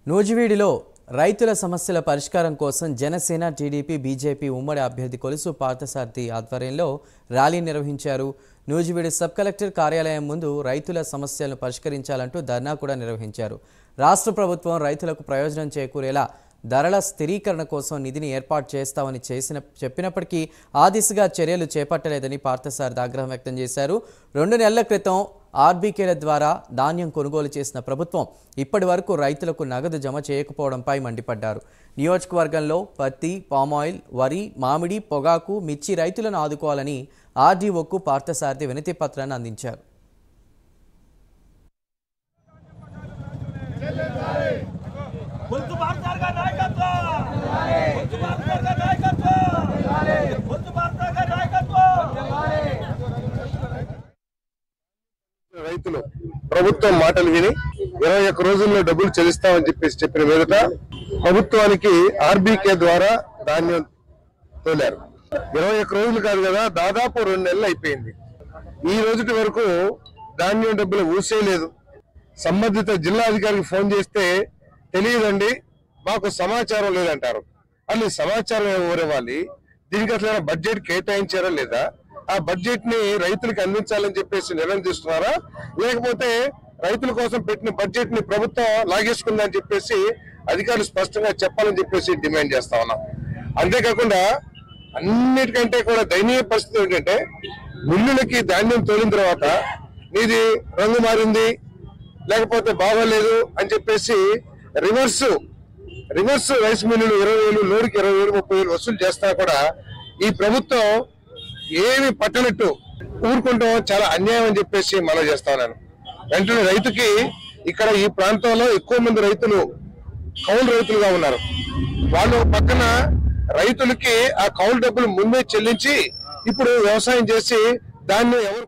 నూజివీడిలో రైతుల సమస్యల పరిష్కారం కోసం జనసేన టీడీపీ బీజేపీ ఉమ్మడి అభ్యర్థి కొలుసు పార్థసారథి ఆధ్వర్యంలో ర్యాలీ నిర్వహించారు. నూజివీడి సబ్ కలెక్టర్ కార్యాలయం ముందు రైతుల సమస్యలను పరిష్కరించాలంటూ ధర్నా కూడా నిర్వహించారు. రాష్ట్ర ప్రభుత్వం రైతులకు ప్రయోజనం చేకూరేలా ధరల స్థిరీకరణ కోసం నిధిని ఏర్పాటు చేస్తామని చెప్పినప్పటికీ ఆ దిశగా చర్యలు చేపట్టలేదని పార్థసారథి ఆగ్రహం వ్యక్తం చేశారు. 2 నెలల క్రితం ఆర్బీకేల ద్వారా ధాన్యం కొనుగోలు చేసిన ప్రభుత్వం ఇప్పటి వరకు రైతులకు నగదు జమ చేయకపోవడంపై మండిపడ్డారు. నియోజకవర్గంలో పత్తి, పామాయిల్, వరి, మామిడి, పొగాకు, మిర్చి రైతులను ఆదుకోవాలని ఆర్డీఓకు పార్థసారథి వినతి పత్రాన్ని అందించారు. రైతులు ప్రభుత్వం మాటలు విని 21 రోజుల్లో డబ్బులు చెల్లిస్తామని చెప్పిన మీదట ప్రభుత్వానికి ఆర్బీకే ద్వారా ధాన్యం తోలారు. 21 రోజులు కాదు కదా, దాదాపు 2 నెలలు అయిపోయింది. ఈ రోజుటి వరకు ధాన్యం డబ్బులు ఊసేయలేదు. సంబంధిత జిల్లా అధికారికి ఫోన్ చేస్తే తెలియదండి, మాకు సమాచారం లేదంటారు. అసలు సమాచారం ఎవరివ్వాలి? దీనికి అసలు బడ్జెట్ కేటాయించారా లేదా? ఆ బడ్జెట్ ని రైతులకు అందించాలని చెప్పేసి నిర్ణయం తీసుకున్నారా, లేకపోతే రైతుల కోసం పెట్టిన బడ్జెట్ ని ప్రభుత్వం లాగేసుకుందని చెప్పేసి అధికారులు స్పష్టంగా చెప్పాలని చెప్పేసి డిమాండ్ చేస్తా ఉన్నాం. అంతేకాకుండా అన్నిటికంటే కూడా దయనీయ పరిస్థితి ఏంటంటే, మిల్లులకి ధాన్యం తోలిన తర్వాత నీది రంగు మారింది, లేకపోతే బాగోలేదు అని చెప్పేసి రివర్స్ రైస్ మిల్లులు 20,000, లోడ్కి 20,000, 30,000 వసూలు చేస్తా కూడా ఈ ప్రభుత్వం ఏమి పట్టనట్టు ఊరుకుంటాం చాలా అన్యాయం అని చెప్పేసి మనం చేస్తా ఉన్నాను. వెంటనే రైతుకి ఇక్కడ ఈ ప్రాంతంలో ఎక్కువ మంది రైతులు కౌలు రైతులుగా ఉన్నారు. వాళ్ళు పక్కన రైతులకి ఆ కౌలు డబ్బులు ముందే చెల్లించి ఇప్పుడు వ్యవసాయం చేసి దాన్ని ఎవరు